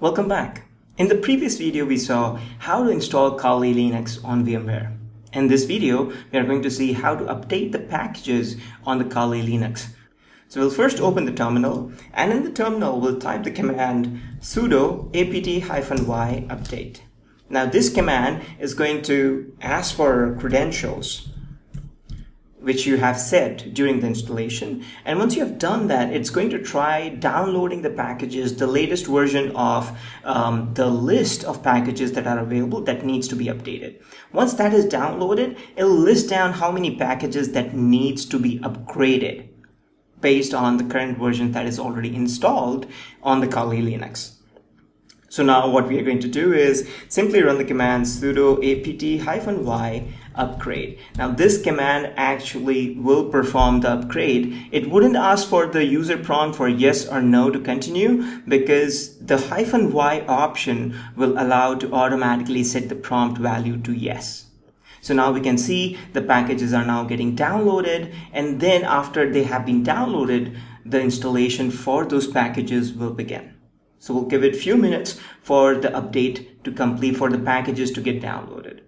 Welcome back. In the previous video, we saw how to install Kali Linux on VMware. In this video, we are going to see how to update the packages on the Kali Linux. So we'll first open the terminal, and in the terminal, we'll type the command sudo apt-y update. Now this command is going to ask for credentials which you have set during the installation, and once you have done that, it's going to try downloading the packages, the latest version of the list of packages that are available that needs to be updated. Once that is downloaded, it'll list down how many packages that needs to be upgraded based on the current version that is already installed on the Kali Linux. So now what we are going to do is simply run the command sudo apt-y upgrade. Now this command actually will perform the upgrade. It wouldn't ask for the user prompt for yes or no to continue, because the -y option will allow to automatically set the prompt value to yes. So now we can see the packages are now getting downloaded, and then after they have been downloaded, the installation for those packages will begin. So we'll give it a few minutes for the update to complete, for the packages to get downloaded.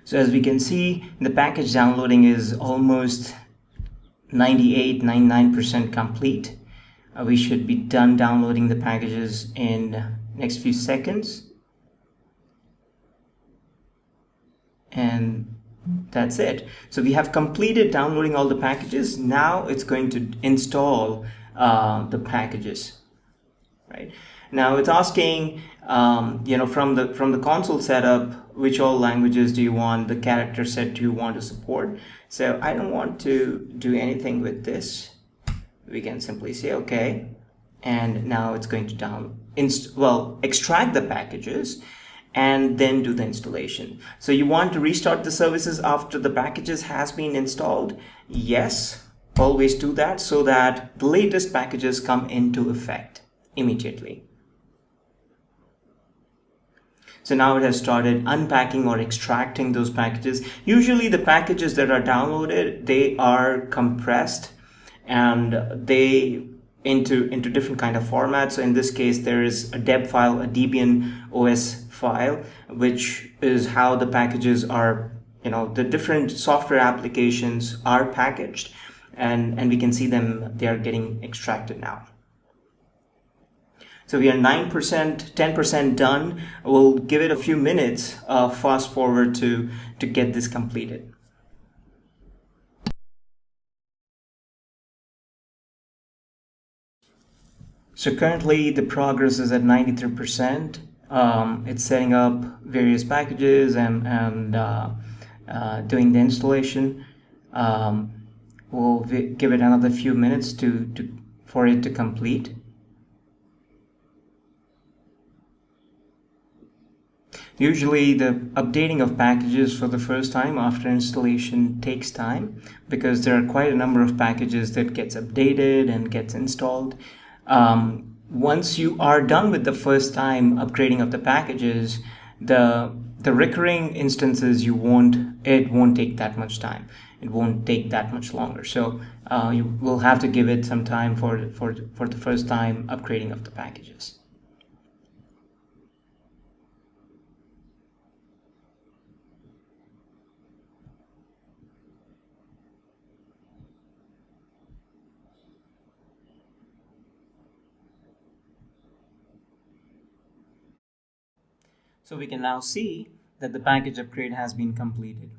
So as we can see, the package downloading is almost 98-99% complete. We should be done downloading the packages in next few seconds. And that's it. So we have completed downloading all the packages. Now it's going to install the packages. Right now, it's asking, from the console setup, which all languages do you want, the character set do you want to support. So I don't want to do anything with this. We can simply say okay, and now it's going to extract the packages and then do the installation. So you want to restart the services after the packages has been installed? Yes, always do that so that the latest packages come into effect immediately. So now it has started unpacking or extracting those packages. Usually the packages that are downloaded, they are compressed and they into different kind of formats. So in this case, there is a deb file, a Debian OS file, which is how the packages are, the different software applications are packaged, and we can see them, they are getting extracted now. So we are 9%, 10% done. We'll give it a few minutes, fast forward to get this completed. So currently the progress is at 93%. It's setting up various packages and doing the installation. We'll give it another few minutes for it to complete. Usually the updating of packages for the first time after installation takes time, because there are quite a number of packages that gets updated and gets installed. Once you are done with the first time upgrading of the packages, the recurring instances, it won't take that much time. It won't take that much longer. So you will have to give it some time for the first time upgrading of the packages. So we can now see that the package upgrade has been completed.